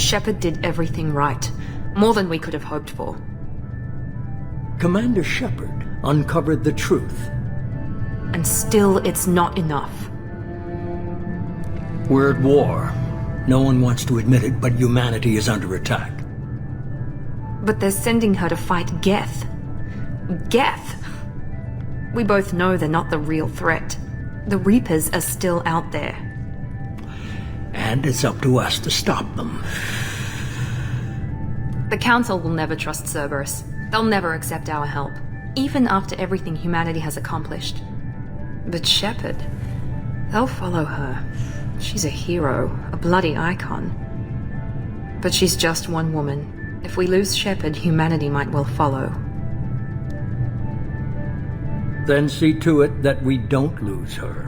Shepard did everything right. More than we could have hoped for. Commander Shepard uncovered the truth. And still, it's not enough. We're at war. No one wants to admit it, but humanity is under attack. But they're sending her to fight Geth. Geth! We both know they're not the real threat. The Reapers are still out there. And it's up to us to stop them. The Council will never trust Cerberus. They'll never accept our help, even after everything humanity has accomplished. But Shepard, they'll follow her. She's a hero, a bloody icon. But she's just one woman. If we lose Shepard, humanity might well follow. Then see to it that we don't lose her.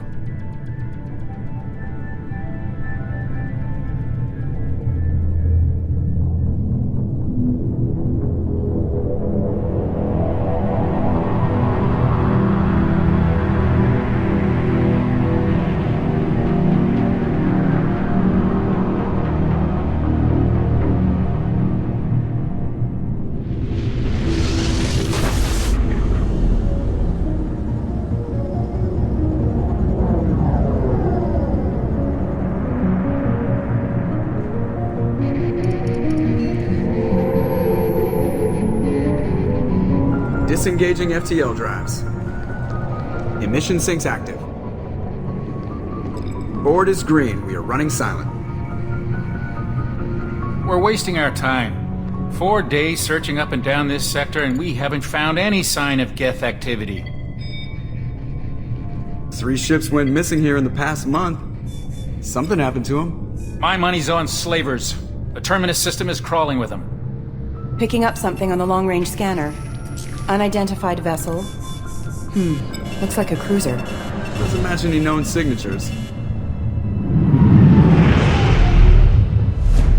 Disengaging FTL drives. Emission sinks active. Board is green. We are running silent. We're wasting our time. 4 days searching up and down this sector, and we haven't found any sign of Geth activity. 3 ships went missing here in the past month. Something happened to them. My money's on slavers. The Terminus system is crawling with them. Picking up something on the long-range scanner. Unidentified vessel. Looks like a cruiser. Doesn't match any known signatures.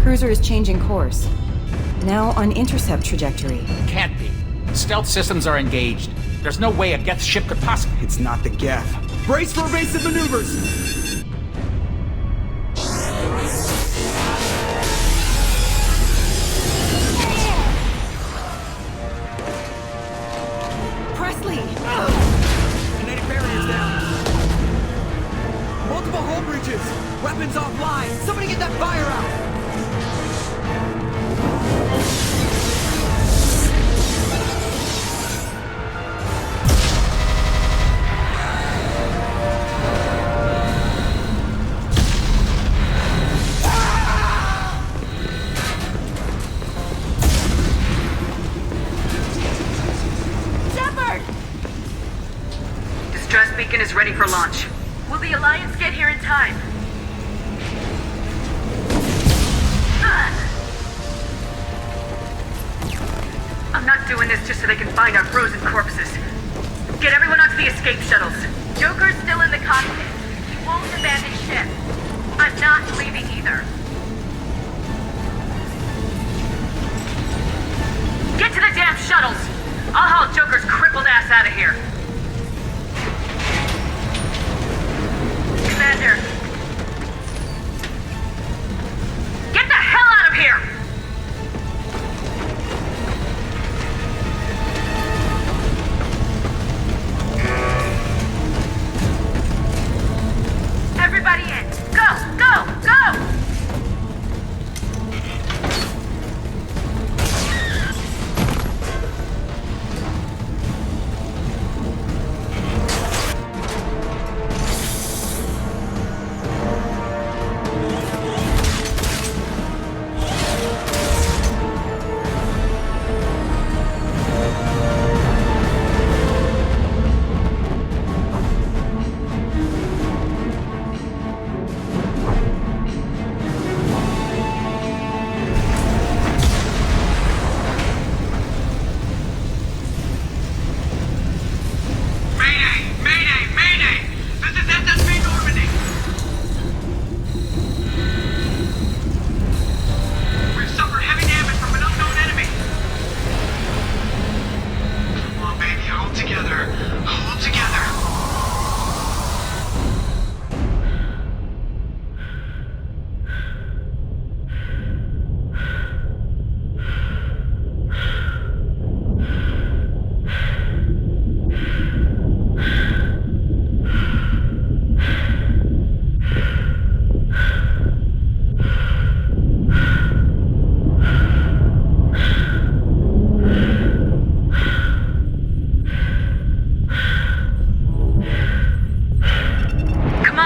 Cruiser is changing course. Now on intercept trajectory. Can't be. Stealth systems are engaged. There's no way a Geth ship could possibly... It's not the Geth. Brace for evasive maneuvers! Presley! Kinetic barriers down. Multiple hull breaches. Weapons offline. Somebody get that fire out. Distress beacon is ready for launch. Will the Alliance get here in time? I'm not doing this just so they can find our frozen corpses. Get everyone onto the escape shuttles. Joker's still in the cockpit. He won't abandon ship. I'm not leaving either. Get to the damn shuttles! I'll haul Joker's crippled ass out of here. Commander. Get the hell out of here! Everybody in! Go! Go! Go!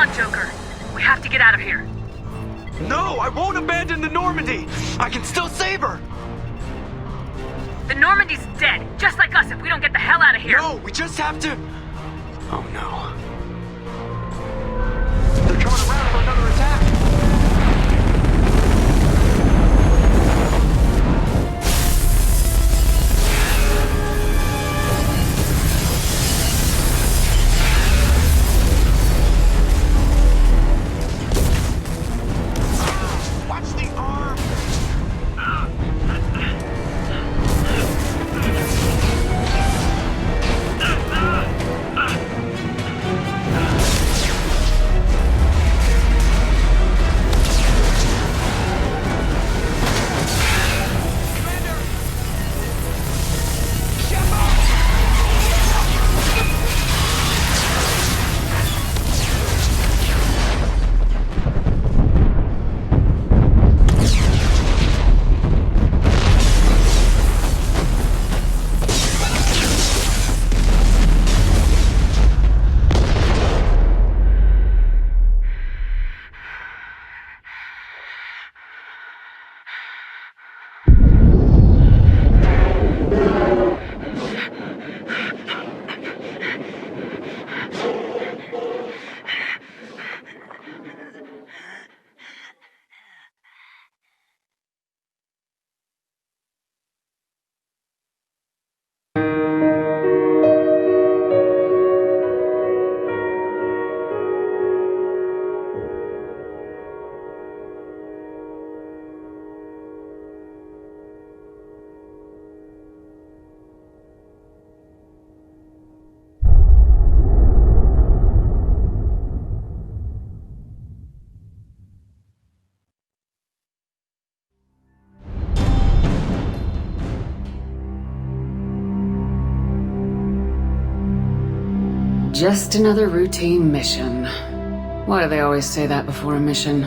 on, Joker. We have to get out of here. No, I won't abandon the Normandy! I can still save her! The Normandy's dead, just like us if we don't get the hell out of here. No, we just have to... Oh no. They're coming around for another attack! Watch the arm! Just another routine mission. Why do they always say that before a mission?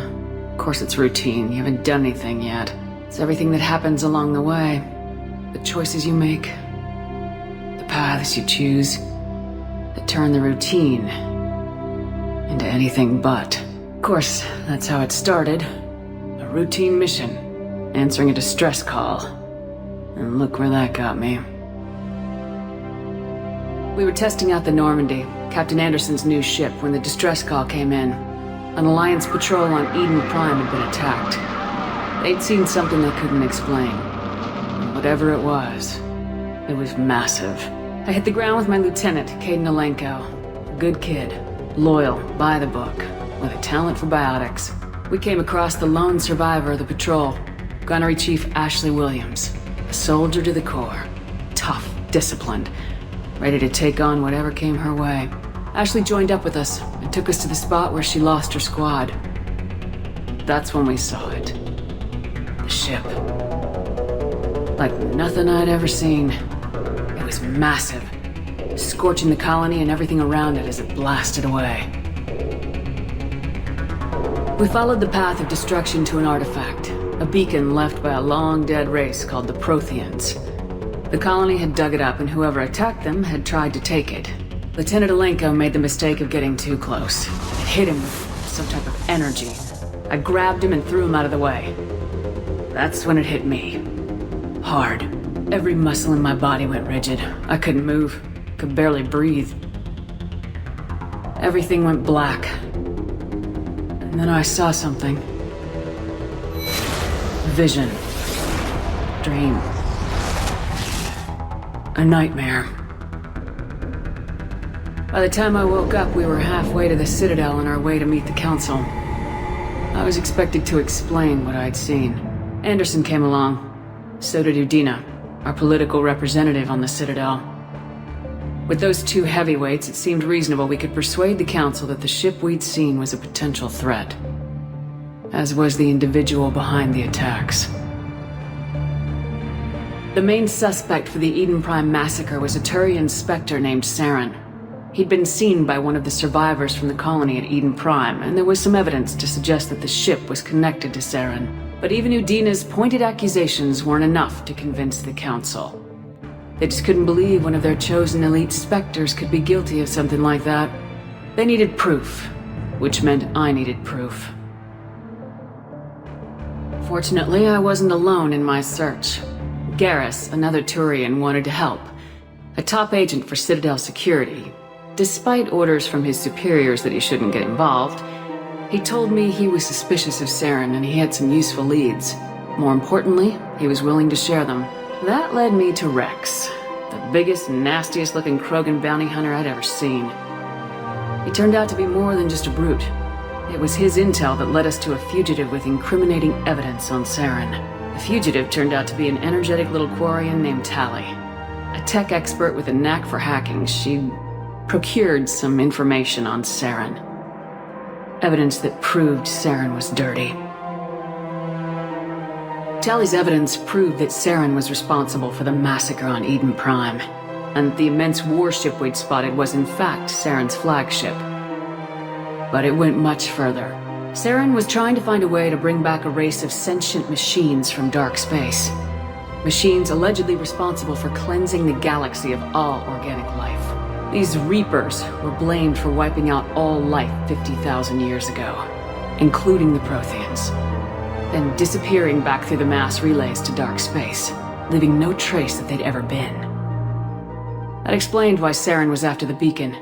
Of course it's routine, you haven't done anything yet. It's everything that happens along the way. The choices you make, the paths you choose, that turn the routine into anything but. Of course, that's how it started. A routine mission, answering a distress call. And look where that got me. We were testing out the Normandy, Captain Anderson's new ship, when the distress call came in. An Alliance patrol on Eden Prime had been attacked. They'd seen something they couldn't explain. And whatever it was massive. I hit the ground with my lieutenant, Caden Alenko. A good kid, loyal, by the book, with a talent for biotics. We came across the lone survivor of the patrol, Gunnery Chief Ashley Williams. A soldier to the core. Tough, disciplined, ready to take on whatever came her way. Ashley joined up with us and took us to the spot where she lost her squad. That's when we saw it. The ship. Like nothing I'd ever seen. It was massive, scorching the colony and everything around it as it blasted away. We followed the path of destruction to an artifact, a beacon left by a long-dead race called the Protheans. The colony had dug it up, and whoever attacked them had tried to take it. Lieutenant Alenko made the mistake of getting too close. It hit him with some type of energy. I grabbed him and threw him out of the way. That's when it hit me. Hard. Every muscle in my body went rigid. I couldn't move. Could barely breathe. Everything went black. And then I saw something. Vision. Dream. A nightmare. By the time I woke up, we were halfway to the Citadel on our way to meet the Council. I was expected to explain what I'd seen. Anderson came along. So did Udina, our political representative on the Citadel. With those two heavyweights, it seemed reasonable we could persuade the Council that the ship we'd seen was a potential threat. As was the individual behind the attacks. The main suspect for the Eden Prime massacre was a Turian Spectre named Saren. He'd been seen by one of the survivors from the colony at Eden Prime, and there was some evidence to suggest that the ship was connected to Saren. But even Udina's pointed accusations weren't enough to convince the Council. They just couldn't believe one of their chosen elite Spectres could be guilty of something like that. They needed proof. which meant I needed proof. Fortunately, I wasn't alone in my search. Garrus, another Turian, wanted to help. A top agent for Citadel Security. Despite orders from his superiors that he shouldn't get involved, he told me he was suspicious of Saren and he had some useful leads. More importantly, he was willing to share them. That led me to Rex, the biggest, nastiest looking Krogan bounty hunter I'd ever seen. He turned out to be more than just a brute. It was his intel that led us to a fugitive with incriminating evidence on Saren. The fugitive turned out to be an energetic little Quarian named Tali. A tech expert with a knack for hacking, she'd procured some information on Saren. Evidence that proved Saren was dirty. Tali's evidence proved that Saren was responsible for the massacre on Eden Prime, and the immense warship we'd spotted was in fact Saren's flagship. But it went much further. Saren was trying to find a way to bring back a race of sentient machines from dark space. Machines allegedly responsible for cleansing the galaxy of all organic life. These Reapers were blamed for wiping out all life 50,000 years ago, including the Protheans, then disappearing back through the mass relays to dark space, leaving no trace that they'd ever been. That explained why Saren was after the beacon,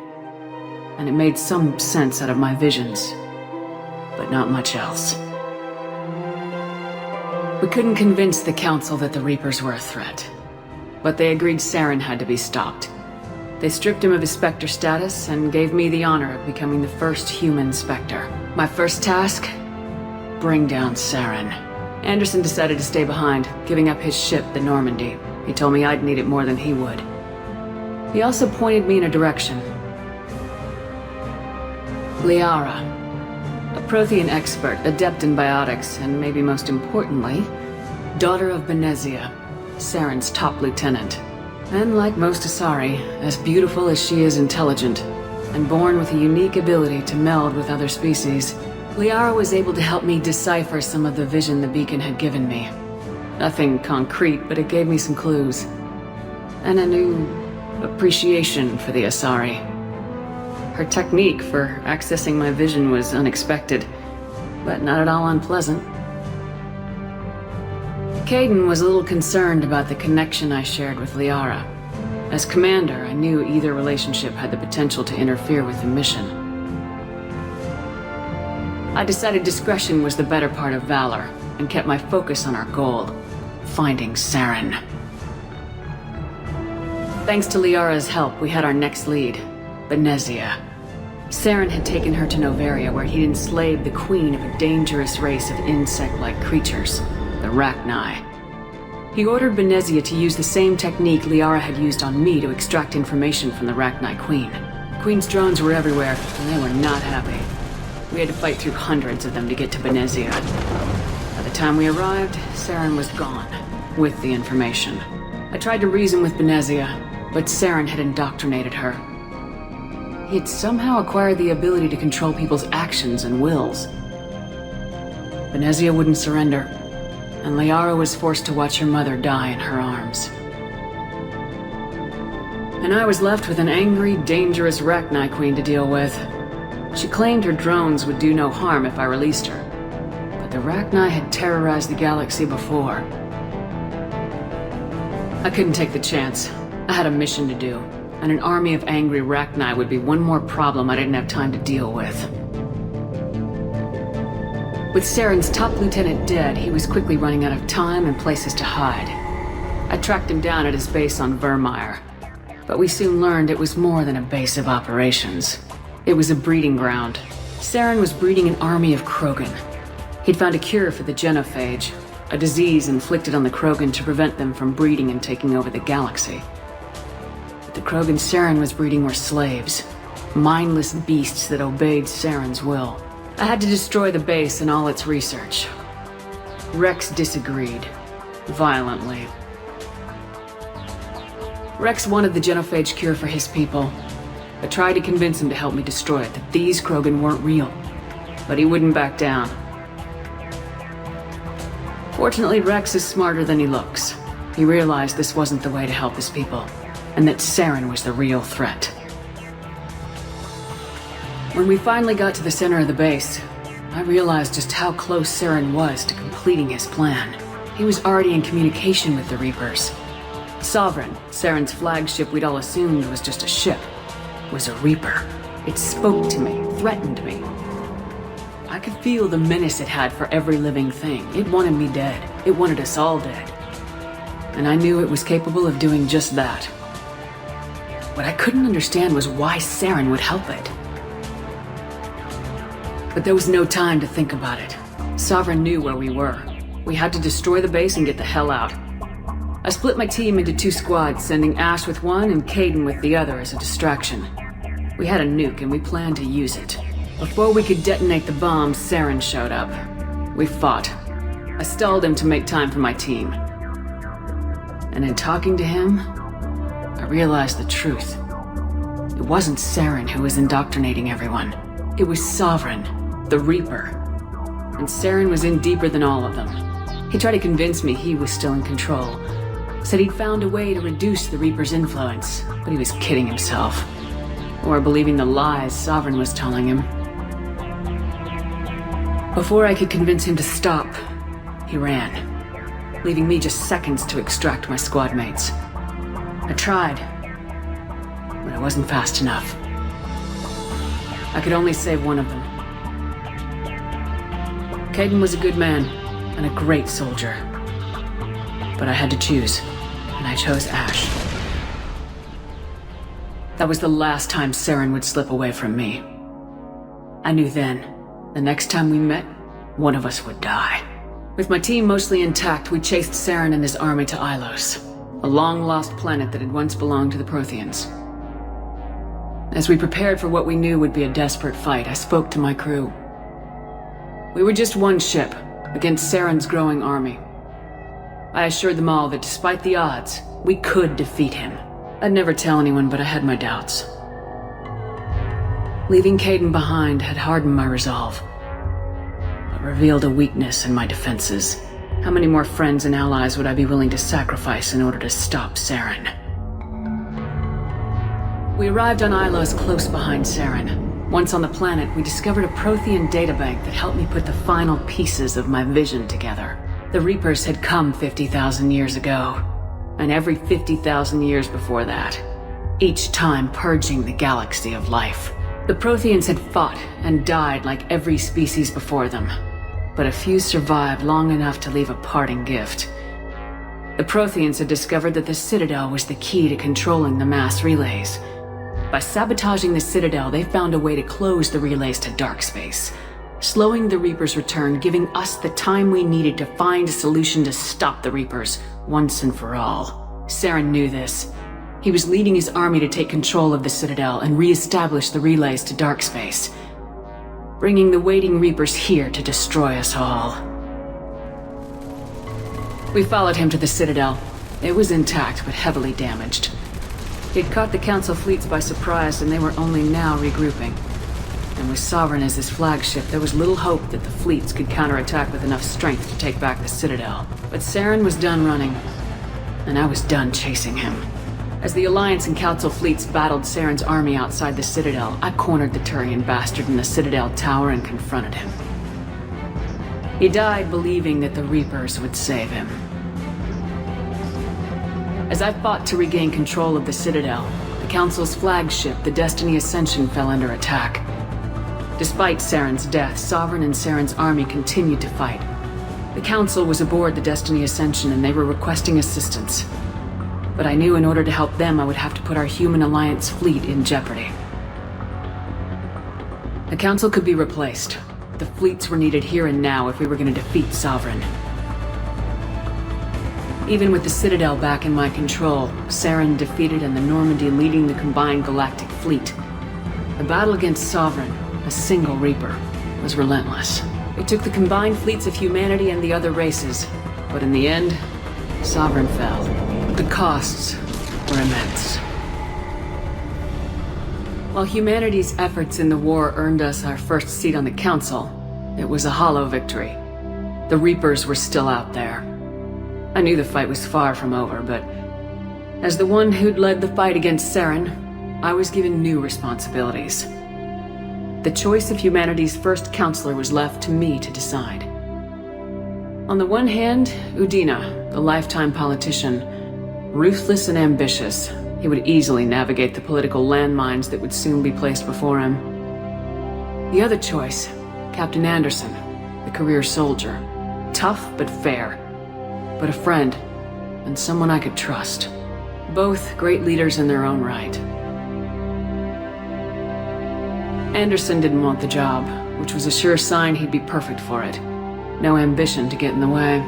and it made some sense out of my visions, but not much else. We couldn't convince the Council that the Reapers were a threat, but they agreed Saren had to be stopped. They stripped him of his Spectre status and gave me the honor of becoming the first human Spectre. My first task? Bring down Saren. Anderson decided to stay behind, giving up his ship, the Normandy. He told me I'd need it more than he would. He also pointed me in a direction. Liara, a Prothean expert, adept in biotics, and maybe most importantly, daughter of Benezia, Saren's top lieutenant. And like most Asari, as beautiful as she is intelligent, and born with a unique ability to meld with other species, Liara was able to help me decipher some of the vision the beacon had given me. Nothing concrete, but it gave me some clues. And a new appreciation for the Asari. Her technique for accessing my vision was unexpected, but not at all unpleasant. Caden was a little concerned about the connection I shared with Liara. As commander, I knew either relationship had the potential to interfere with the mission. I decided discretion was the better part of valor, and kept my focus on our goal, finding Saren. Thanks to Liara's help, we had our next lead, Benezia. Saren had taken her to Noveria, where he'd enslaved the queen of a dangerous race of insect-like creatures, the Rachni. He ordered Benezia to use the same technique Liara had used on me to extract information from the Rachni queen. The queen's drones were everywhere, and they were not happy. We had to fight through hundreds of them to get to Benezia. By the time we arrived, Saren was gone, with the information. I tried to reason with Benezia, but Saren had indoctrinated her. He had somehow acquired the ability to control people's actions and wills. Benezia wouldn't surrender, and Liara was forced to watch her mother die in her arms. And I was left with an angry, dangerous Rachni queen to deal with. She claimed her drones would do no harm if I released her, but the Rachni had terrorized the galaxy before. I couldn't take the chance. I had a mission to do, and an army of angry Rachni would be one more problem I didn't have time to deal with. With Saren's top lieutenant dead, he was quickly running out of time and places to hide. I tracked him down at his base on Vermeer, but we soon learned it was more than a base of operations. It was a breeding ground. Saren was breeding an army of Krogan. He'd found a cure for the genophage, a disease inflicted on the Krogan to prevent them from breeding and taking over the galaxy. But the Krogan Saren was breeding were slaves, mindless beasts that obeyed Saren's will. I had to destroy the base and all its research. Rex disagreed, violently. Rex wanted the genophage cure for his people. I tried to convince him to help me destroy it, that these Krogan weren't real, but he wouldn't back down. Fortunately, Rex is smarter than he looks. He realized this wasn't the way to help his people, and that Saren was the real threat. When we finally got to the center of the base, I realized just how close Saren was to completing his plan. He was already in communication with the Reapers. Sovereign, Saren's flagship we'd all assumed was just a ship, was a Reaper. It spoke to me, threatened me. I could feel the menace it had for every living thing. It wanted me dead. It wanted us all dead. And I knew it was capable of doing just that. What I couldn't understand was why Saren would help it. But there was no time to think about it. Sovereign knew where we were. We had to destroy the base and get the hell out. I split my team into 2 squads, sending Ash with one and Caden with the other as a distraction. We had a nuke and we planned to use it. Before we could detonate the bomb, Saren showed up. We fought. I stalled him to make time for my team. And in talking to him, I realized the truth. It wasn't Saren who was indoctrinating everyone. It was Sovereign, the Reaper. And Saren was in deeper than all of them. He tried to convince me he was still in control. Said he'd found a way to reduce the Reaper's influence, but he was kidding himself. Or believing the lies Sovereign was telling him. Before I could convince him to stop, he ran, leaving me just seconds to extract my squad mates. I tried, but I wasn't fast enough. I could only save one of them. Caden was a good man and a great soldier. But I had to choose, and I chose Ash. That was the last time Saren would slip away from me. I knew then, the next time we met, one of us would die. With my team mostly intact, we chased Saren and his army to Ilos, a long-lost planet that had once belonged to the Protheans. As we prepared for what we knew would be a desperate fight, I spoke to my crew. We were just one ship, against Saren's growing army. I assured them all that despite the odds, we could defeat him. I'd never tell anyone, but I had my doubts. Leaving Caden behind had hardened my resolve, but revealed a weakness in my defenses. How many more friends and allies would I be willing to sacrifice in order to stop Saren? We arrived on Ilos close behind Saren. Once on the planet, we discovered a Prothean databank that helped me put the final pieces of my vision together. The Reapers had come 50,000 years ago, and every 50,000 years before that, each time purging the galaxy of life. The Protheans had fought and died like every species before them, but a few survived long enough to leave a parting gift. The Protheans had discovered that the Citadel was the key to controlling the mass relays. By sabotaging the Citadel, they found a way to close the relays to dark space, slowing the Reapers' return, giving us the time we needed to find a solution to stop the Reapers once and for all. Saren knew this. He was leading his army to take control of the Citadel and re-establish the relays to dark space, bringing the waiting Reapers here to destroy us all. We followed him to the Citadel. It was intact, but heavily damaged. He'd caught the Council fleets by surprise, and they were only now regrouping. And with Sovereign as his flagship, there was little hope that the fleets could counterattack with enough strength to take back the Citadel. But Saren was done running, and I was done chasing him. As the Alliance and Council fleets battled Saren's army outside the Citadel, I cornered the Turian bastard in the Citadel tower and confronted him. He died believing that the Reapers would save him. As I fought to regain control of the Citadel, the Council's flagship, the Destiny Ascension, fell under attack. Despite Saren's death, Sovereign and Saren's army continued to fight. The Council was aboard the Destiny Ascension and they were requesting assistance. But I knew in order to help them, I would have to put our human Alliance fleet in jeopardy. The Council could be replaced. The fleets were needed here and now if we were going to defeat Sovereign. Even with the Citadel back in my control, Saren defeated and the Normandy leading the combined galactic fleet. The battle against Sovereign, a single Reaper, was relentless. It took the combined fleets of humanity and the other races, but in the end, Sovereign fell. The costs were immense. While humanity's efforts in the war earned us our first seat on the Council, it was a hollow victory. The Reapers were still out there. I knew the fight was far from over, but as the one who'd led the fight against Saren, I was given new responsibilities. The choice of humanity's first counselor was left to me to decide. On the one hand, Udina, the lifetime politician. Ruthless and ambitious, he would easily navigate the political landmines that would soon be placed before him. The other choice, Captain Anderson, the career soldier. Tough but fair. But a friend, and someone I could trust. Both great leaders in their own right. Anderson didn't want the job, which was a sure sign he'd be perfect for it. No ambition to get in the way.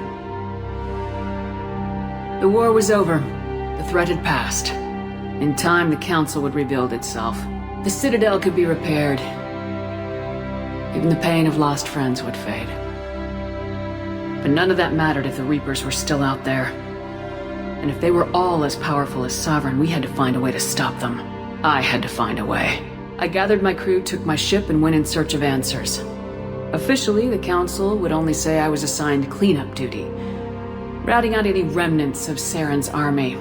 The war was over. The threat had passed. In time, the Council would rebuild itself. The Citadel could be repaired. Even the pain of lost friends would fade. But none of that mattered if the Reapers were still out there. And if they were all as powerful as Sovereign, we had to find a way to stop them. I had to find a way. I gathered my crew, took my ship, and went in search of answers. Officially, the Council would only say I was assigned cleanup duty, routing out any remnants of Saren's army.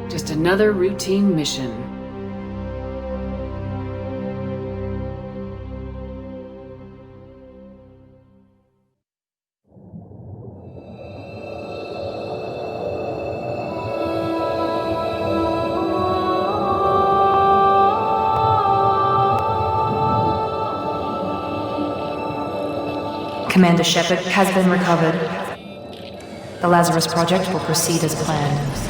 Just another routine mission. Commander Shepard has been recovered. The Lazarus Project will proceed as planned.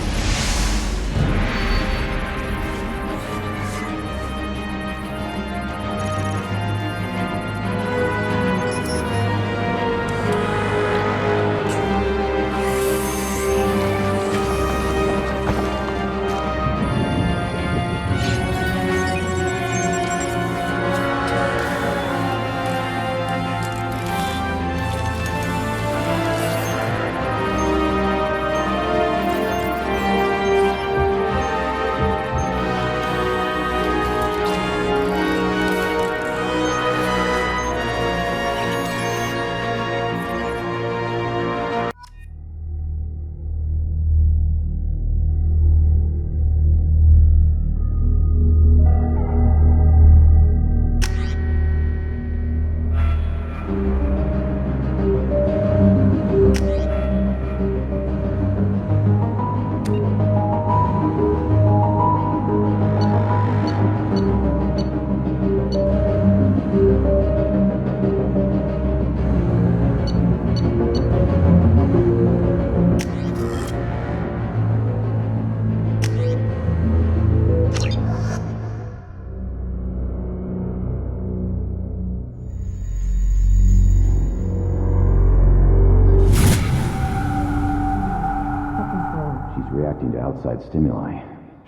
Reacting to outside stimuli,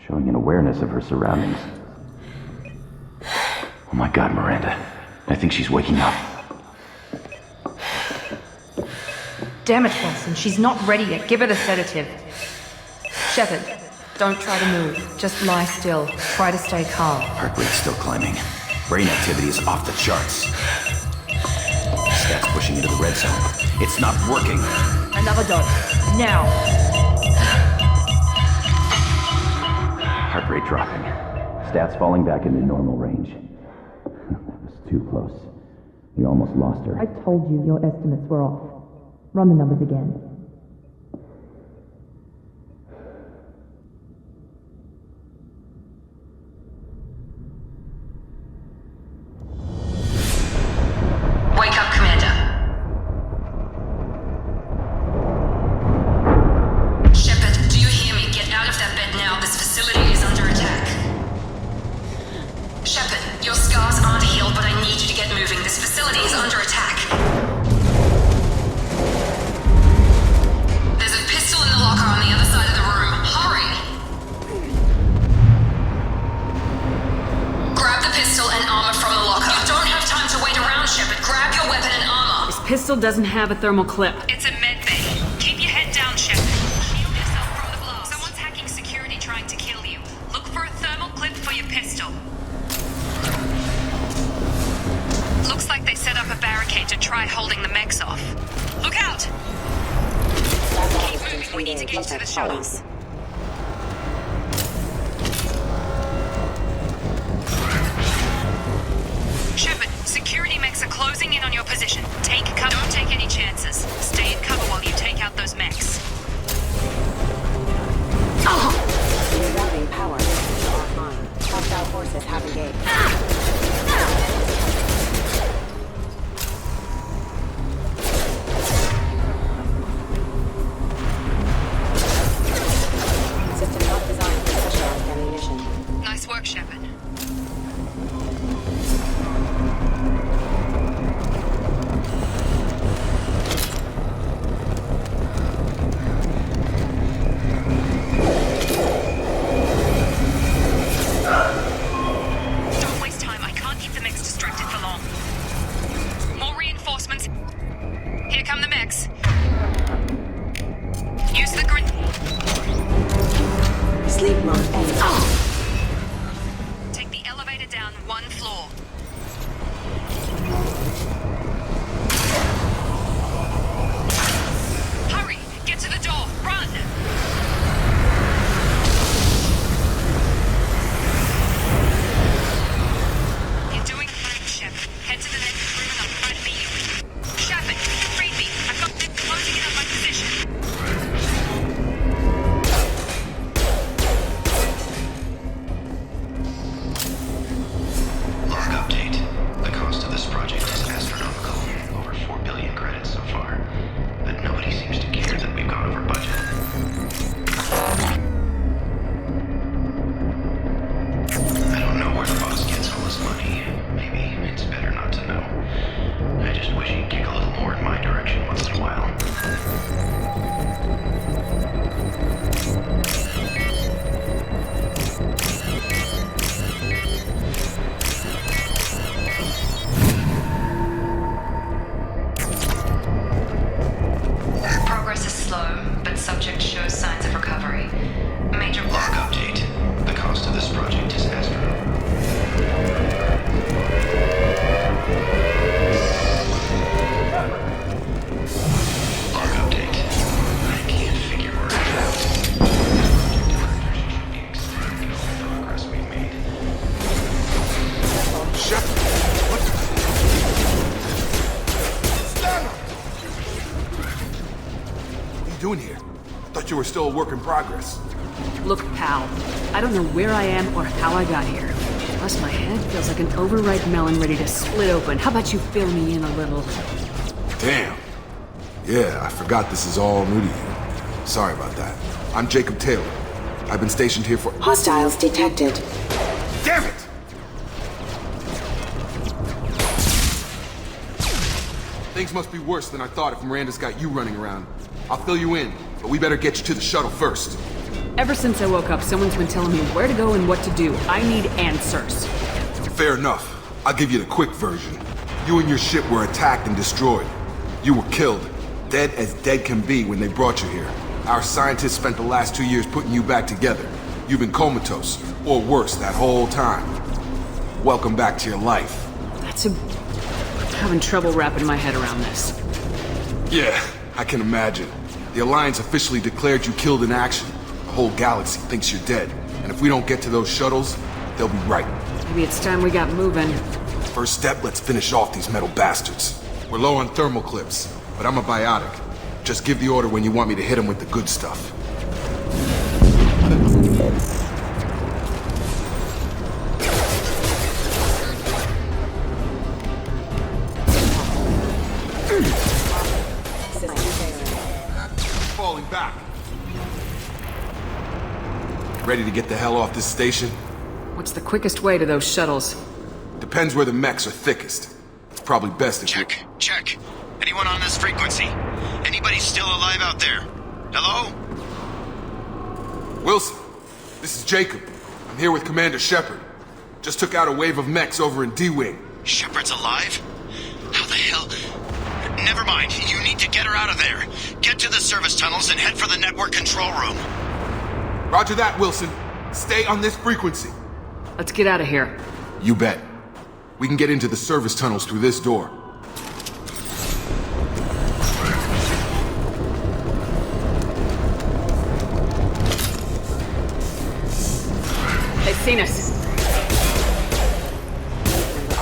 showing an awareness of her surroundings. Oh my god, Miranda. I think she's waking up. Damn it, Wilson, she's not ready yet. Give her the sedative. Shepard, don't try to move. Just lie still. Try to stay calm. Heart rate's still climbing. Brain activity is off the charts. Stats pushing into the red zone. It's not working. Another dose. Now. Heart rate dropping. Stats falling back into normal range. That was too close. We almost lost her. I told you your estimates were off. Run the numbers again. Wake up, Commander. Shepard, do you hear me? Get out of that bed now. This facility is under attack. Shepard, your scars aren't healed, but I need you to get moving. This facility is under attack. There's a pistol in the locker on the other side of the room. Hurry! Grab the pistol and armor from the locker. You don't have time to wait around, Shepard. Grab your weapon and armor. This pistol doesn't have a thermal clip. It's a med bay. Keep your head down, Shepard. Shield yourself from the blast. Someone's hacking security trying to kill you. Look for a thermal clip for your pistol. Looks like they set up a barricade to try holding the mechs off. Look out! Keep moving. We need to get to the shuttles. Shepard, Shepard! What the... Stand up! What are you doing here? I thought you were still a work in progress. Look, pal, I don't know where I am or how I got here. Plus, my head feels like an overripe melon ready to split open. How about you fill me in a little? Damn. Yeah, I forgot this is all new to you. Sorry about that. I'm Jacob Taylor. I've been stationed here for... Hostiles detected. Damn it! Things must be worse than I thought if Miranda's got you running around. I'll fill you in, but we better get you to the shuttle first. Ever since I woke up, someone's been telling me where to go and what to do. I need answers. Fair enough. I'll give you the quick version. You and your ship were attacked and destroyed. You were killed. Dead as dead can be when they brought you here. Our scientists spent the last 2 years putting you back together. You've been comatose, or worse, that whole time. Welcome back to your life. I'm having trouble wrapping my head around this. Yeah, I can imagine. The Alliance officially declared you killed in action. The whole galaxy thinks you're dead. And if we don't get to those shuttles, they'll be right. Maybe it's time we got moving. First step, let's finish off these metal bastards. We're low on thermal clips, but I'm a biotic. Just give the order when you want me to hit them with the good stuff. Falling back. Ready to get the hell off this station? What's the quickest way to those shuttles? Depends where the mechs are thickest. It's probably best if Check. Anyone on this frequency? Anybody still alive out there? Hello? Wilson, this is Jacob. I'm here with Commander Shepard. Just took out a wave of mechs over in D-Wing. Shepard's alive? How the hell? Never mind. You need to get her out of there. Get to the service tunnels and head for the network control room. Roger that, Wilson. Stay on this frequency. Let's get out of here. You bet. We can get into the service tunnels through this door. They've seen us.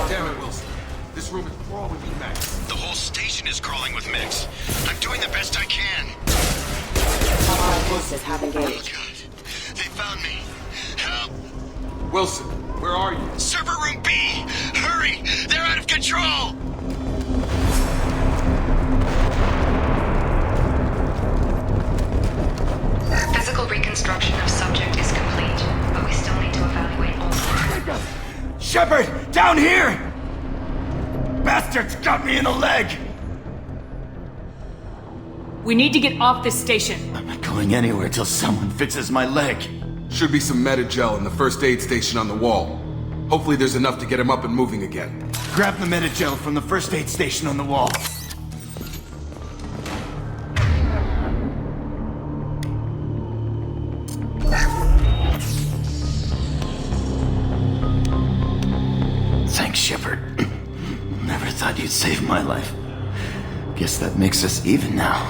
Damn it, Wilson. This room is crawling with mechs. The whole station is crawling with mechs. I'm doing the best I can. All forces have engaged. Oh, God. They found me. Help! Wilson, where are you? Server room B! Hurry! They're out of control! Physical reconstruction of subject is complete, but we still need to evaluate all. Shepard! Down here! Bastards got me in the leg! We need to get off this station. I'm not going anywhere till someone fixes my leg. Should be some meta-gel in the first aid station on the wall. Hopefully there's enough to get him up and moving again. Grab the meta-gel from the first aid station on the wall. Thanks, Shepard. Never thought you'd save my life. Guess that makes us even now.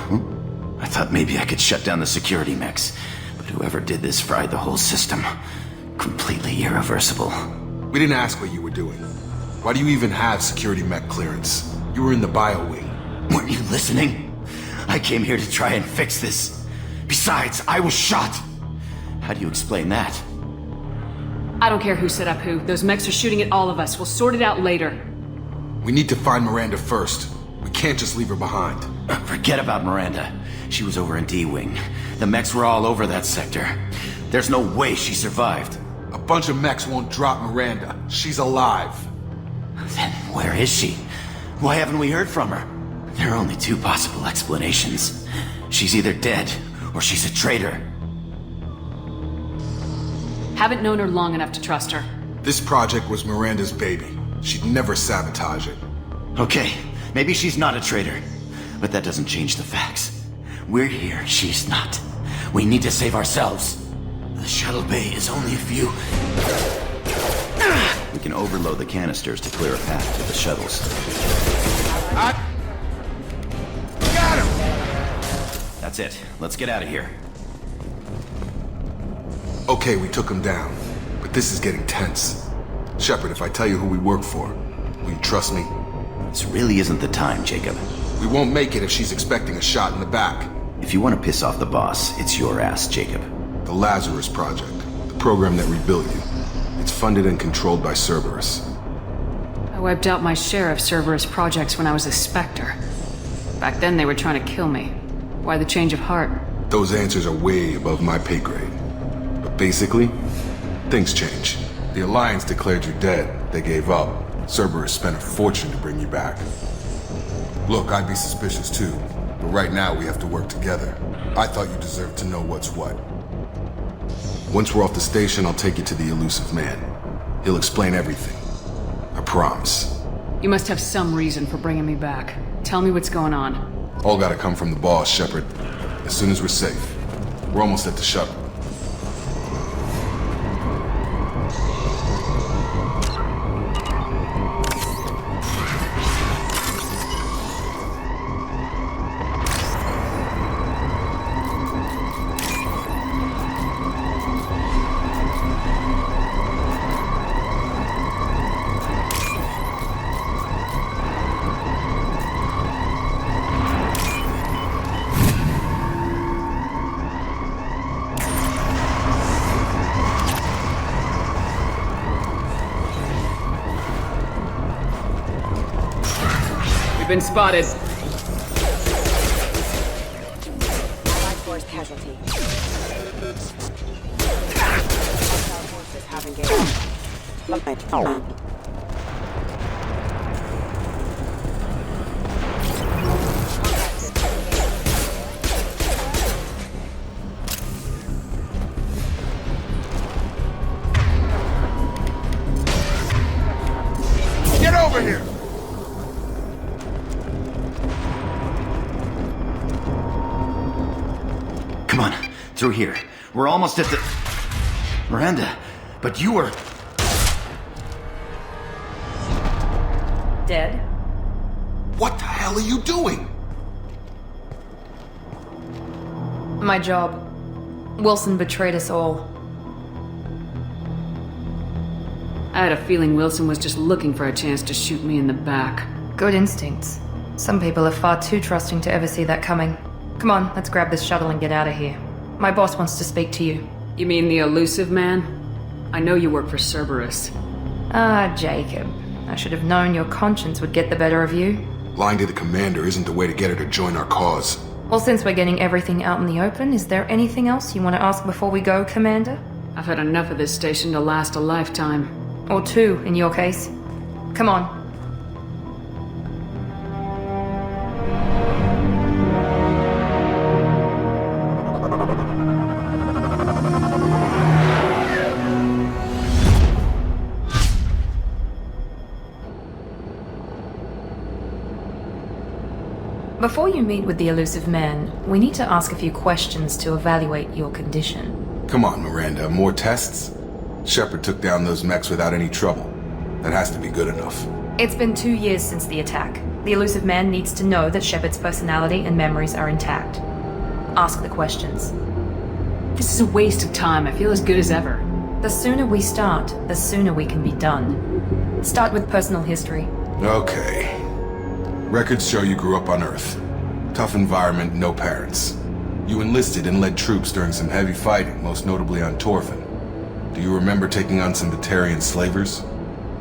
I thought maybe I could shut down the security mechs, but whoever did this fried the whole system. Completely irreversible. We didn't ask what you were doing. Why do you even have security mech clearance? You were in the bio wing. Weren't you listening? I came here to try and fix this. Besides, I was shot. How do you explain that? I don't care who set up who. Those mechs are shooting at all of us. We'll sort it out later. We need to find Miranda first. We can't just leave her behind. Forget about Miranda. She was over in D-Wing. The mechs were all over that sector. There's no way she survived. A bunch of mechs won't drop Miranda. She's alive. Then where is she? Why haven't we heard from her? There are only two possible explanations. She's either dead, or she's a traitor. Haven't known her long enough to trust her. This project was Miranda's baby. She'd never sabotage it. Okay, maybe she's not a traitor. But that doesn't change the facts. We're here, she's not. We need to save ourselves. The shuttle bay is only a few... We can overload the canisters to clear a path to the shuttles. I got him! That's it. Let's get out of here. Okay, we took him down. But this is getting tense. Shepard, if I tell you who we work for, will you trust me? This really isn't the time, Jacob. We won't make it if she's expecting a shot in the back. If you want to piss off the boss, it's your ass, Jacob. The Lazarus Project, the program that rebuilt you. It's funded and controlled by Cerberus. I wiped out my share of Cerberus projects when I was a Spectre. Back then they were trying to kill me. Why the change of heart? Those answers are way above my pay grade. But basically, things change. The Alliance declared you dead. They gave up. Cerberus spent a fortune to bring you back. Look, I'd be suspicious too, but right now we have to work together. I thought you deserved to know what's what. Once we're off the station, I'll take you to the elusive man. He'll explain everything. I promise. You must have some reason for bringing me back. Tell me what's going on. All gotta come from the boss, Shepard. As soon as we're safe. We're almost at the shuttle. Been spotted. Allied force casualty. Hostile forces have engaged. Get over here! Come on, through here. We're almost at the... Miranda, but you were... Dead? What the hell are you doing? My job. Wilson betrayed us all. I had a feeling Wilson was just looking for a chance to shoot me in the back. Good instincts. Some people are far too trusting to ever see that coming. Come on, let's grab this shuttle and get out of here. My boss wants to speak to you. You mean the elusive man? I know you work for Cerberus. Ah, Jacob. I should have known your conscience would get the better of you. Lying to the commander isn't the way to get her to join our cause. Well, since we're getting everything out in the open, is there anything else you want to ask before we go, Commander? I've had enough of this station to last a lifetime. Or two, in your case. Come on. Before you meet with the elusive man, we need to ask a few questions to evaluate your condition. Come on, Miranda, more tests? Shepard took down those mechs without any trouble. That has to be good enough. It's been 2 years since the attack. The elusive man needs to know that Shepard's personality and memories are intact. Ask the questions. This is a waste of time. I feel as good as ever. The sooner we start, the sooner we can be done. Start with personal history. Okay. Records show you grew up on Earth. Tough environment, no parents. You enlisted and led troops during some heavy fighting, most notably on Torfin. Do you remember taking on some Batarian slavers?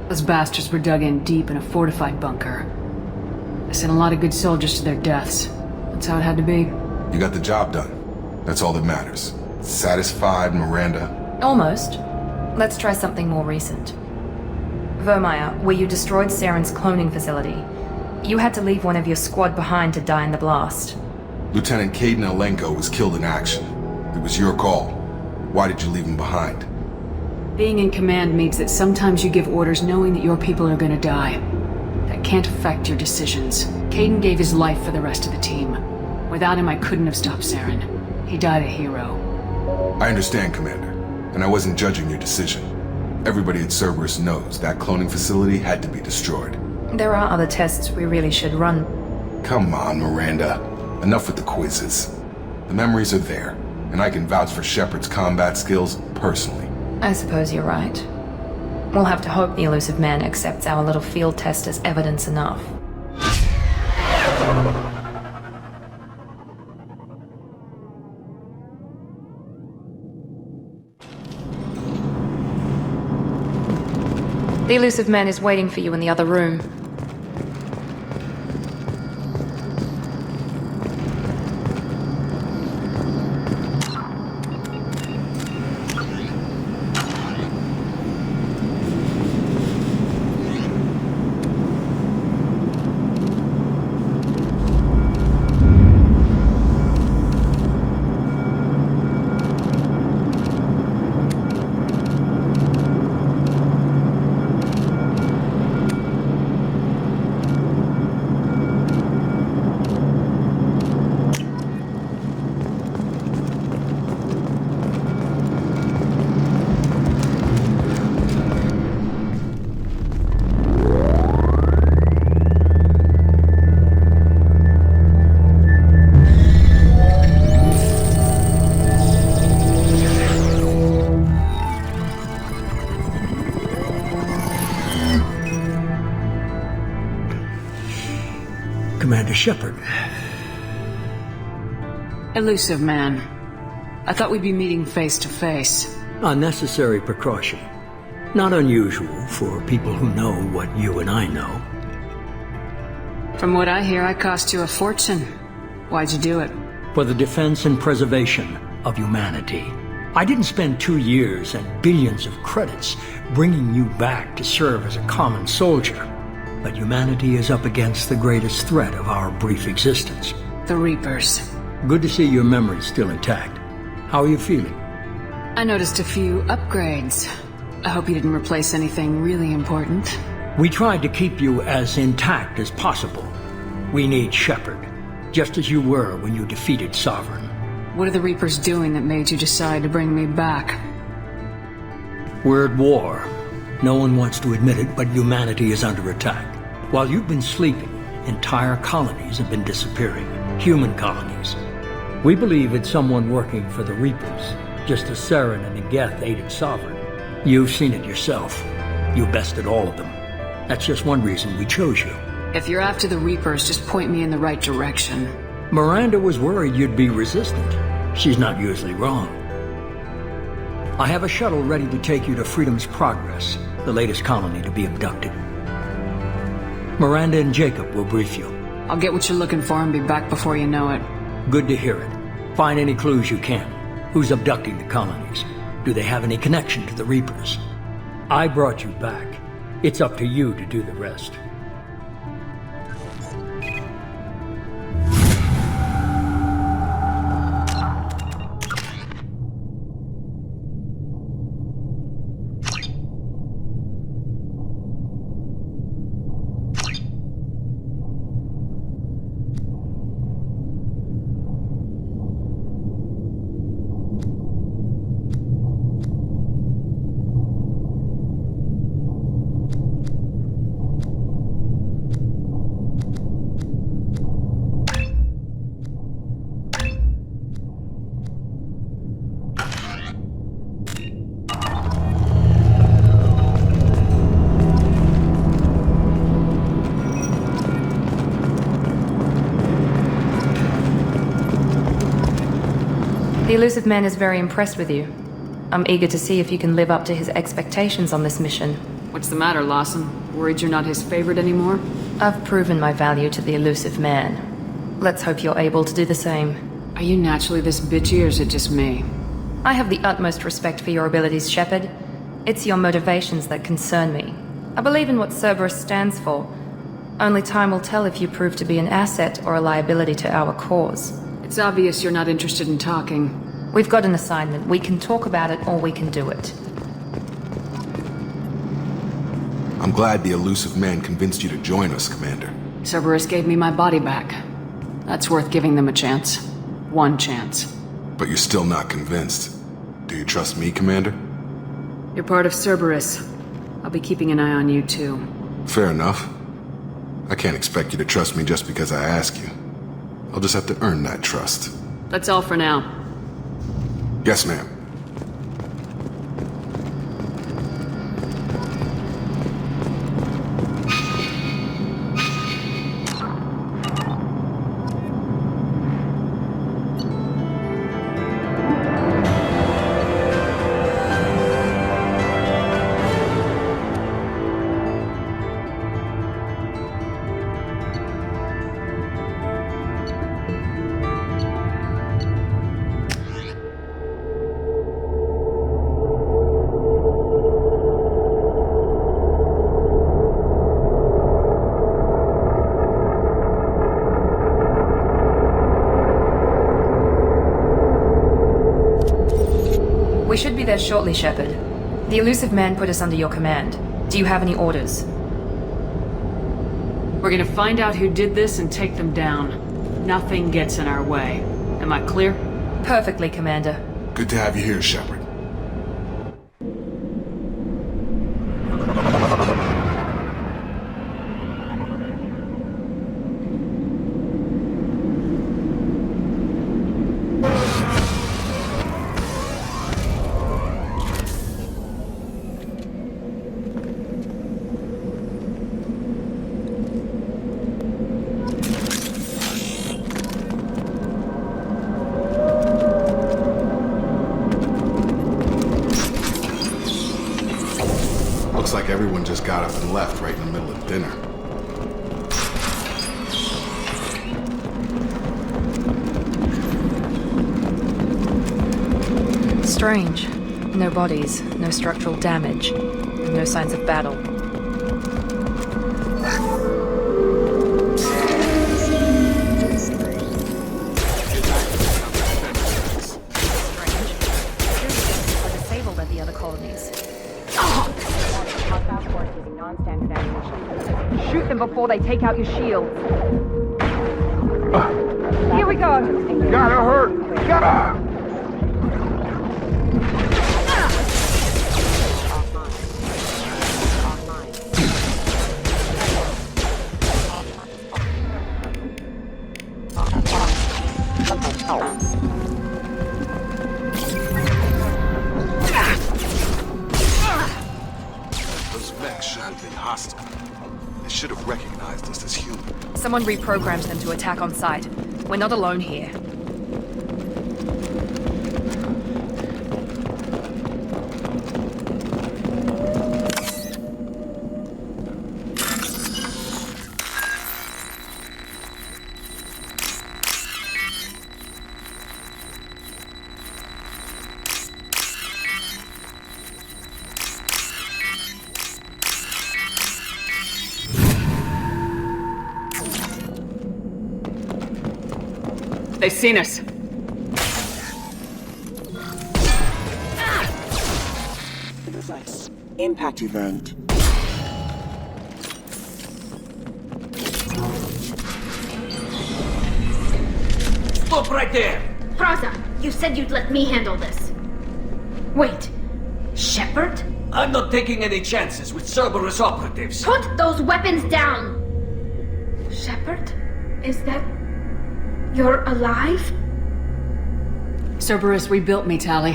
Those bastards were dug in deep in a fortified bunker. I sent a lot of good soldiers to their deaths. That's how it had to be. You got the job done. That's all that matters. Satisfied, Miranda? Almost. Let's try something more recent. Vermeer, where you destroyed Saren's cloning facility. You had to leave one of your squad behind to die in the blast. Lieutenant Caden Alenko was killed in action. It was your call. Why did you leave him behind? Being in command means that sometimes you give orders knowing that your people are gonna die. That can't affect your decisions. Caden gave his life for the rest of the team. Without him, I couldn't have stopped Saren. He died a hero. I understand, Commander, and I wasn't judging your decision. Everybody at Cerberus knows that cloning facility had to be destroyed. There are other tests we really should run. Come on, Miranda. Enough with the quizzes. The memories are there, and I can vouch for Shepard's combat skills personally. I suppose you're right. We'll have to hope the elusive man accepts our little field test as evidence enough. The elusive man is waiting for you in the other room. Commander Shepard. Elusive man. I thought we'd be meeting face to face. Unnecessary precaution. Not unusual for people who know what you and I know. From what I hear, I cost you a fortune. Why'd you do it? For the defense and preservation of humanity. I didn't spend 2 years and billions of credits bringing you back to serve as a common soldier. But humanity is up against the greatest threat of our brief existence. The Reapers. Good to see your memory's still intact. How are you feeling? I noticed a few upgrades. I hope you didn't replace anything really important. We tried to keep you as intact as possible. We need Shepard, just as you were when you defeated Sovereign. What are the Reapers doing that made you decide to bring me back? We're at war. No one wants to admit it, but humanity is under attack. While you've been sleeping, entire colonies have been disappearing. Human colonies. We believe it's someone working for the Reapers, just as Saren and Geth aided Sovereign. You've seen it yourself. You bested all of them. That's just one reason we chose you. If you're after the Reapers, just point me in the right direction. Miranda was worried you'd be resistant. She's not usually wrong. I have a shuttle ready to take you to Freedom's Progress, the latest colony to be abducted. Miranda and Jacob will brief you. I'll get what you're looking for and be back before you know it. Good to hear it. Find any clues you can. Who's abducting the colonies? Do they have any connection to the Reapers? I brought you back. It's up to you to do the rest. The elusive man is very impressed with you. I'm eager to see if you can live up to his expectations on this mission. What's the matter, Lawson? Worried you're not his favorite anymore? I've proven my value to the elusive man. Let's hope you're able to do the same. Are you naturally this bitchy, or is it just me? I have the utmost respect for your abilities, Shepard. It's your motivations that concern me. I believe in what Cerberus stands for. Only time will tell if you prove to be an asset or a liability to our cause. It's obvious you're not interested in talking. We've got an assignment. We can talk about it or we can do it. I'm glad the elusive man convinced you to join us, Commander. Cerberus gave me my body back. That's worth giving them a chance. One chance. But you're still not convinced. Do you trust me, Commander? You're part of Cerberus. I'll be keeping an eye on you, too. Fair enough. I can't expect you to trust me just because I ask you. I'll just have to earn that trust. That's all for now. Yes, ma'am. Yes, shortly, Shepard. The elusive man put us under your command. Do you have any orders? We're gonna find out who did this and take them down. Nothing gets in our way. Am I clear? Perfectly, Commander. Good to have you here, Shepard. Looks like everyone just got up and left right in the middle of dinner. Strange. No bodies, no structural damage, and no signs of battle. Disabled at the other colonies. Shoot them before they take out your shields. Here we go. Gotta hurt. Gotta. Those mechs should have been hostile. They should have recognized us as human. Someone reprogrammed them to attack on sight. We're not alone here. They've seen us. Impact event. Stop right there! Praza, you said you'd let me handle this. Wait, Shepard? I'm not taking any chances with Cerberus operatives. Put those weapons down! Shepard? Is that... You're alive? Cerberus rebuilt me, Tali.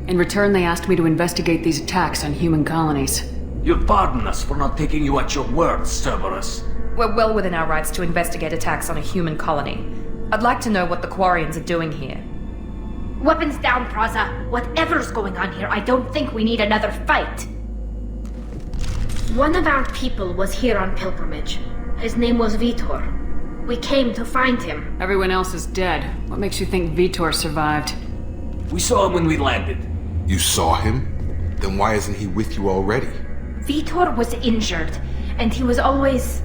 In return, they asked me to investigate these attacks on human colonies. You'll pardon us for not taking you at your word, Cerberus. We're well within our rights to investigate attacks on a human colony. I'd like to know what the Quarians are doing here. Weapons down, Praza. Whatever's going on here, I don't think we need another fight. One of our people was here on pilgrimage. His name was Vitor. We came to find him. Everyone else is dead. What makes you think Vitor survived? We saw him when we landed. You saw him? Then why isn't he with you already? Vitor was injured, and he was always,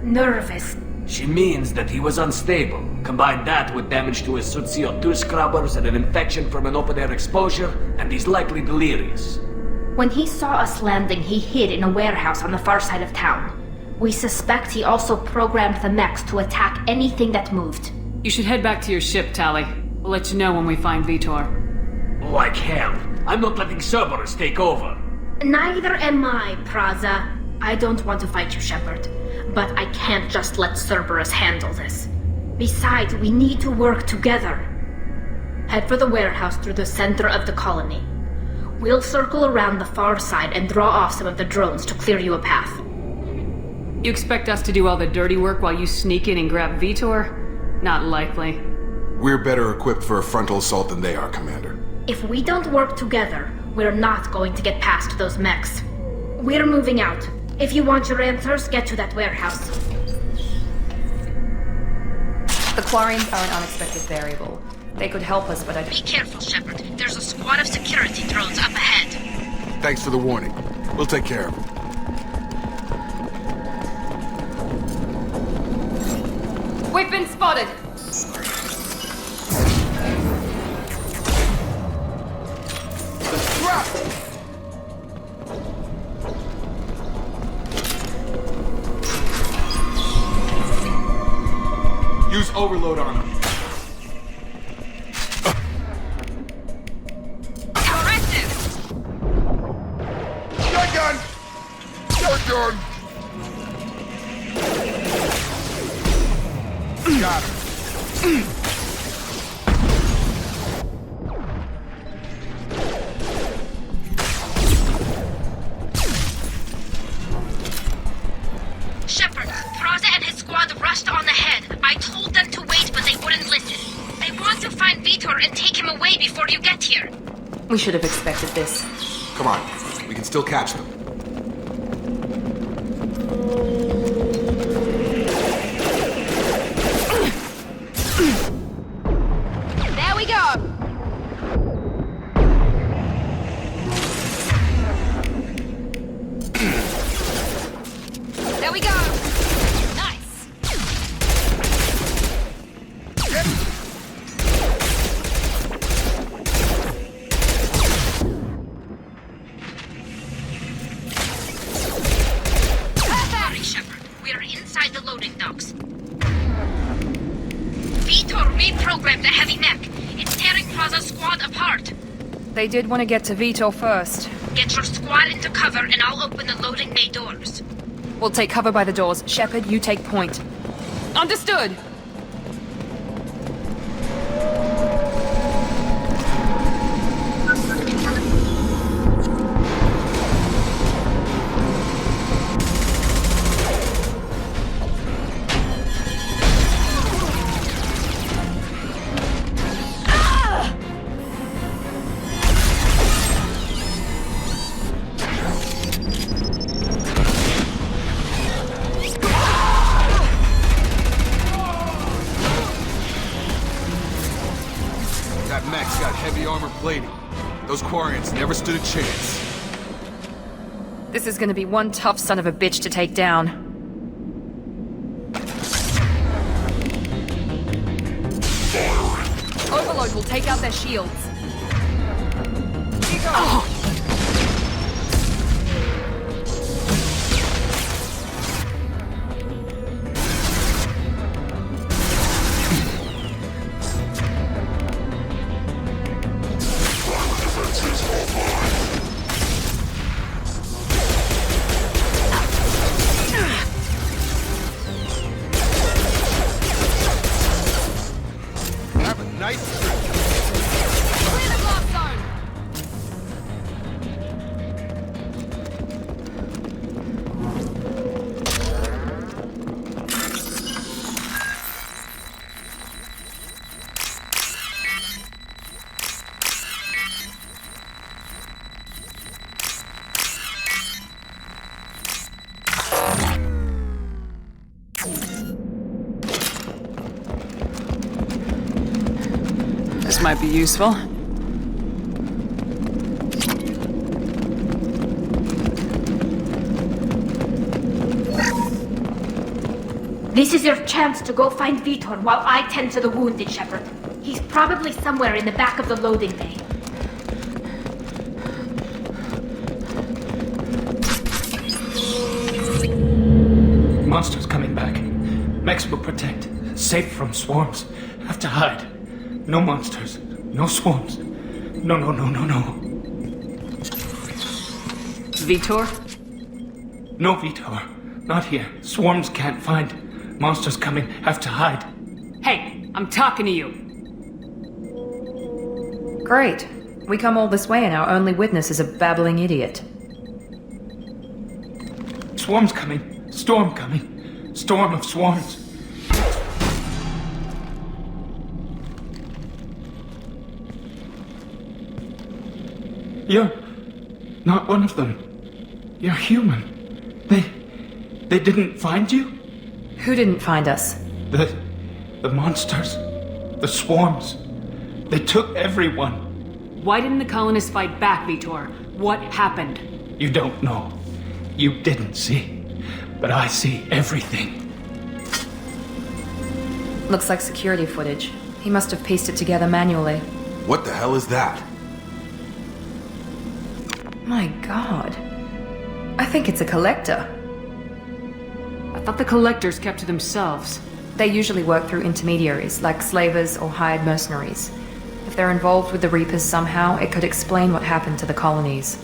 nervous. She means that he was unstable. Combine that with damage to his suit CO2 scrubbers and an infection from an open-air exposure, and he's likely delirious. When he saw us landing, he hid in a warehouse on the far side of town. We suspect he also programmed the mechs to attack anything that moved. You should head back to your ship, Tali. We'll let you know when we find Vitor. Like hell. I'm not letting Cerberus take over. Neither am I, Praza. I don't want to fight you, Shepard. But I can't just let Cerberus handle this. Besides, we need to work together. Head for the warehouse through the center of the colony. We'll circle around the far side and draw off some of the drones to clear you a path. You expect us to do all the dirty work while you sneak in and grab Vitor? Not likely. We're better equipped for a frontal assault than they are, Commander. If we don't work together, we're not going to get past those mechs. We're moving out. If you want your answers, get to that warehouse. The Quarians are an unexpected variable. They could help us, but I... Be careful, Shepard. There's a squad of security drones up ahead. Thanks for the warning. We'll take care of them. We've been spotted! Let's drop! Use overload on him. Shotgun! Shotgun! Got him. Shepard, Praza and his squad rushed on ahead. I told them to wait, but they wouldn't listen. They want to find Vitor and take him away before you get here. We should have expected this. Come on, we can still catch them. There we go! There we go! Nice! Hurry, Shepard. We are inside the loading docks. Vitor reprogrammed the heavy mech. It's tearing Praza's squad apart. They did want to get to Vitor first. Get your squad into cover and I'll open the loading bay doors. We'll take cover by the doors. Shepard, you take point. Understood! That mech's got heavy armor plating. Those Quarians never stood a chance. This is gonna be one tough son of a bitch to take down. Overload will take out their shields. Oh. Have a nice trip. Clear the blast zone! This might be useful. This is your chance to go find Vitor while I tend to the wounded, Shepard. He's probably somewhere in the back of the loading bay. Monsters coming back. Mechs will protect. Safe from swarms. Have to hide. No monsters. No swarms. No. Vitor? No, Vitor. Not here. Swarms can't find. Monsters coming. Have to hide. Hey, I'm talking to you. Great. We come all this way and our only witness is a babbling idiot. Swarms coming. Storm coming. Storm of swarms. You're not one of them. You're human. They didn't find you? Who didn't find us? The monsters. The swarms. They took everyone. Why didn't the colonists fight back, Vitor? What happened? You don't know. You didn't see. But I see everything. Looks like security footage. He must have pieced it together manually. What the hell is that? My god. I think it's a collector. I thought the collectors kept to themselves. They usually work through intermediaries, like slavers or hired mercenaries. If they're involved with the Reapers somehow, it could explain what happened to the colonies.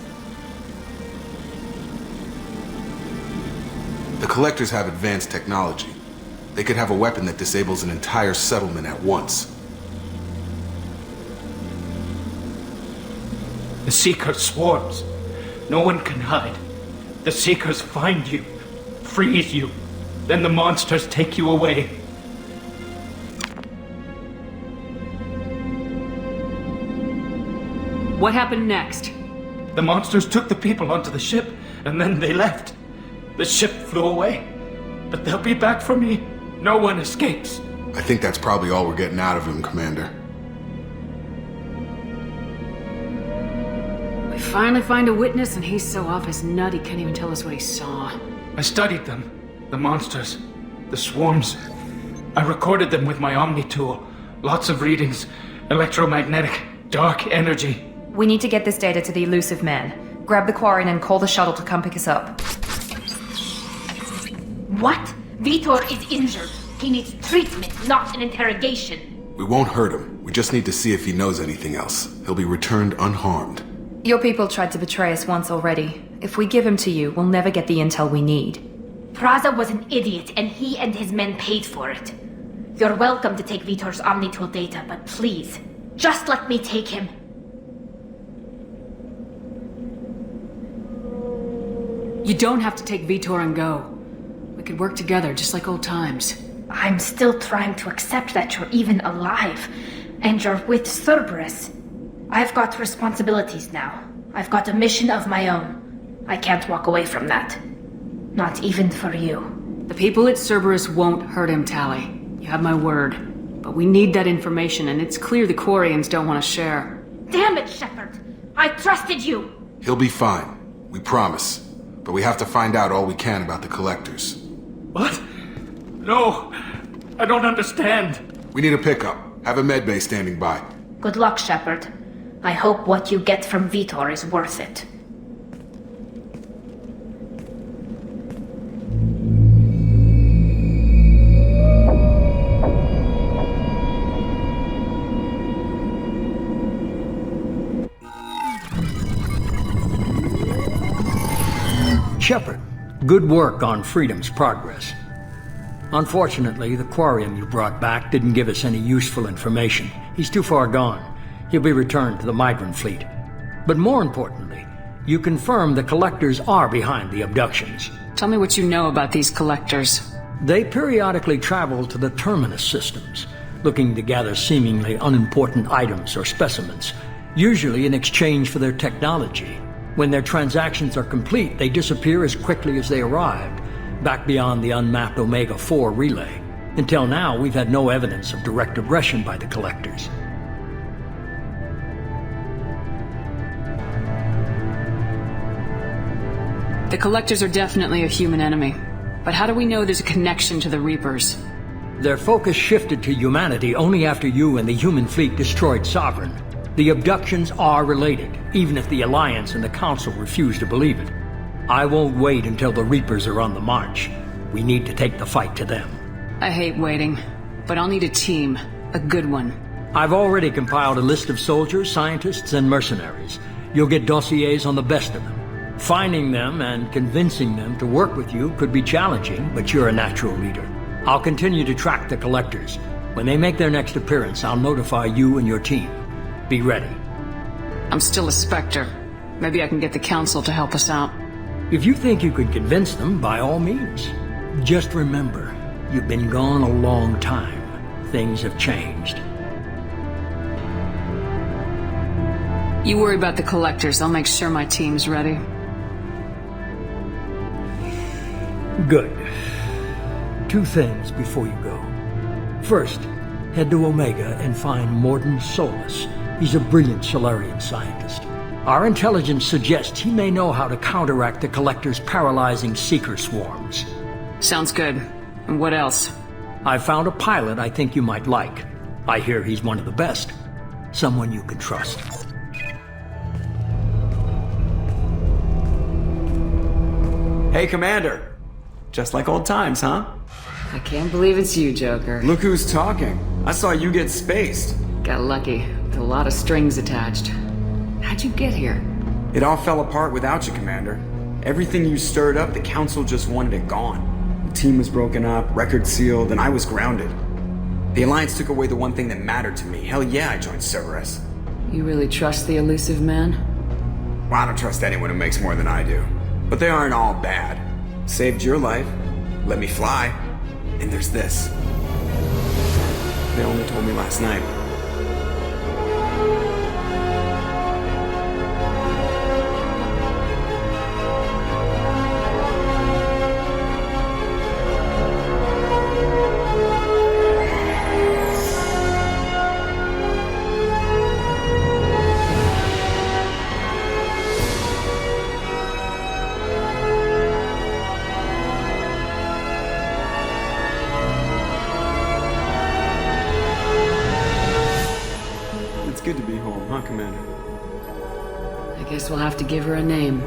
The Collectors have advanced technology. They could have a weapon that disables an entire settlement at once. The Seeker swarms. No one can hide. The Seekers find you, freeze you, then the monsters take you away. What happened next? The monsters took the people onto the ship, and then they left. The ship flew away. But they'll be back for me. No one escapes. I think that's probably all we're getting out of him, Commander. We finally find a witness, and he's so off his nut he can't even tell us what he saw. I studied them. The monsters. The swarms. I recorded them with my Omni tool. Lots of readings. Electromagnetic. Dark energy. We need to get this data to the elusive man. Grab the Quarian and call the shuttle to come pick us up. What? Vitor is injured. He needs treatment, not an interrogation. We won't hurt him. We just need to see if he knows anything else. He'll be returned unharmed. Your people tried to betray us once already. If we give him to you, we'll never get the intel we need. Praza was an idiot, and he and his men paid for it. You're welcome to take Vitor's Omnitool data, but please, just let me take him. You don't have to take Vitor and go. We could work together, just like old times. I'm still trying to accept that you're even alive, and you're with Cerberus. I've got responsibilities now. I've got a mission of my own. I can't walk away from that. Not even for you. The people at Cerberus won't hurt him, Tally. You have my word. But we need that information, and it's clear the Quarians don't want to share. Damn it, Shepard! I trusted you! He'll be fine. We promise. But we have to find out all we can about the Collectors. What? No, I don't understand. We need a pickup. Have a medbay standing by. Good luck, Shepard. I hope what you get from Vitor is worth it. Shepard, good work on Freedom's progress. Unfortunately, the Quarian you brought back didn't give us any useful information. He's too far gone. He'll be returned to the Migrant Fleet. But more importantly, you confirmed the Collectors are behind the abductions. Tell me what you know about these Collectors. They periodically travel to the Terminus systems, looking to gather seemingly unimportant items or specimens, usually in exchange for their technology. When their transactions are complete, they disappear as quickly as they arrived, back beyond the unmapped Omega-4 relay. Until now, we've had no evidence of direct aggression by the Collectors. The Collectors are definitely a human enemy. But how do we know there's a connection to the Reapers? Their focus shifted to humanity only after you and the human fleet destroyed Sovereign. The abductions are related, even if the Alliance and the Council refuse to believe it. I won't wait until the Reapers are on the march. We need to take the fight to them. I hate waiting, but I'll need a team. A good one. I've already compiled a list of soldiers, scientists, and mercenaries. You'll get dossiers on the best of them. Finding them and convincing them to work with you could be challenging, but you're a natural leader. I'll continue to track the Collectors. When they make their next appearance, I'll notify you and your team. Be ready. I'm still a Spectre. Maybe I can get the Council to help us out. If you think you could convince them, by all means. Just remember, you've been gone a long time. Things have changed. You worry about the Collectors. I'll make sure my team's ready. Good. 2 things before you go. First, head to Omega and find Morden Solus. He's a brilliant Solarian scientist. Our intelligence suggests he may know how to counteract the Collector's paralyzing Seeker swarms. Sounds good. And what else? I found a pilot I think you might like. I hear he's one of the best. Someone you can trust. Hey, Commander. Just like old times, huh? I can't believe it's you, Joker. Look who's talking. I saw you get spaced. Got lucky, with a lot of strings attached. How'd you get here? It all fell apart without you, Commander. Everything you stirred up, the Council just wanted it gone. The team was broken up, record sealed, and I was grounded. The Alliance took away the one thing that mattered to me. Hell yeah, I joined Cerberus. You really trust the elusive man? Well, I don't trust anyone who makes more than I do. But they aren't all bad. Saved your life, let me fly, and there's this. They only told me last night. Good to be home, huh, Commander? I guess we'll have to give her a name.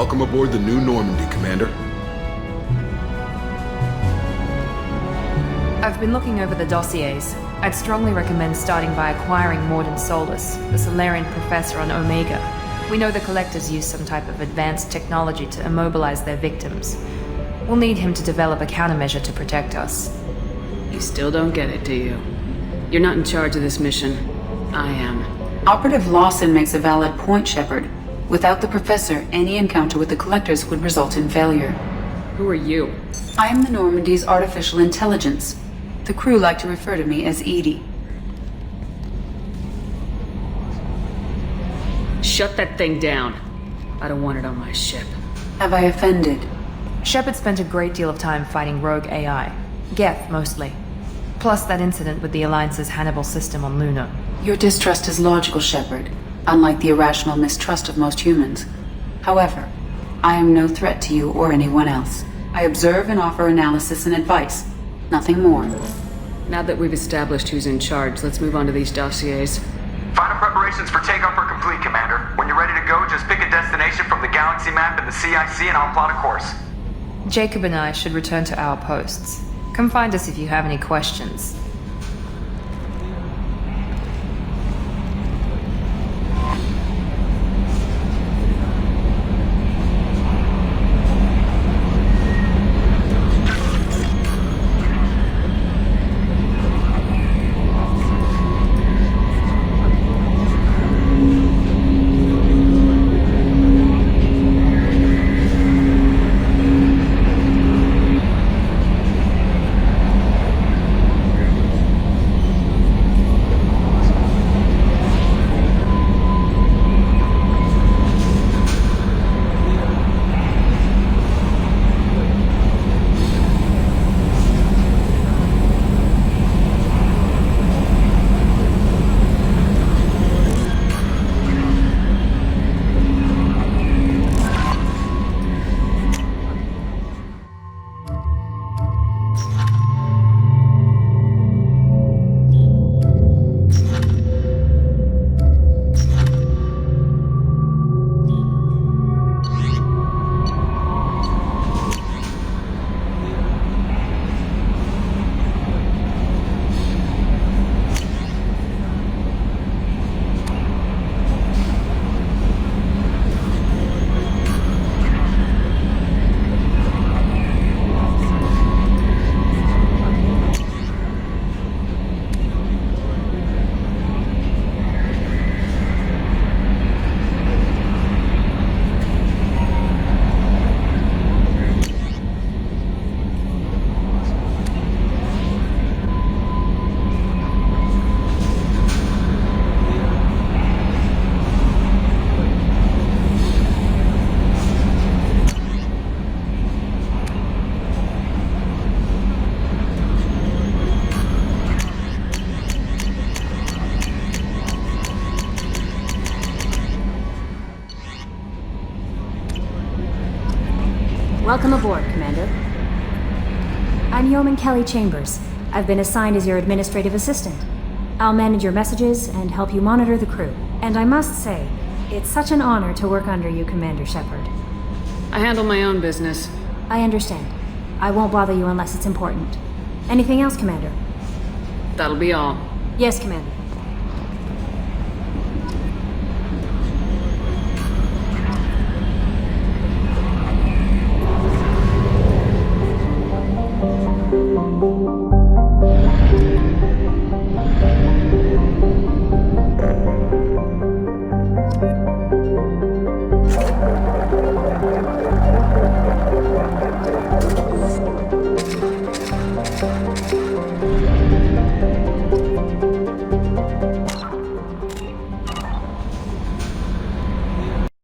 Welcome aboard the New Normandy, Commander. I've been looking over the dossiers. I'd strongly recommend starting by acquiring Morden Solus, the Solarian professor on Omega. We know the Collectors use some type of advanced technology to immobilize their victims. We'll need him to develop a countermeasure to protect us. You still don't get it, do you? You're not in charge of this mission. I am. Operative Lawson makes a valid point, Shepard. Without the Professor, any encounter with the Collectors would result in failure. Who are you? I am the Normandy's artificial intelligence. The crew like to refer to me as Edie. Shut that thing down. I don't want it on my ship. Have I offended? Shepard spent a great deal of time fighting rogue AI. Geth, mostly. Plus that incident with the Alliance's Hannibal system on Luna. Your distrust is logical, Shepard, unlike the irrational mistrust of most humans. However, I am no threat to you or anyone else. I observe and offer analysis and advice. Nothing more. Now that we've established who's in charge, let's move on to these dossiers. Final preparations for takeoff are complete, Commander. When you're ready to go, just pick a destination from the galaxy map in the CIC and I'll plot a course. Jacob and I should return to our posts. Come find us if you have any questions. Welcome aboard, Commander. I'm Yeoman Kelly Chambers. I've been assigned as your administrative assistant. I'll manage your messages and help you monitor the crew. And I must say, it's such an honor to work under you, Commander Shepard. I handle my own business. I understand. I won't bother you unless it's important. Anything else, Commander? That'll be all. Yes, Commander.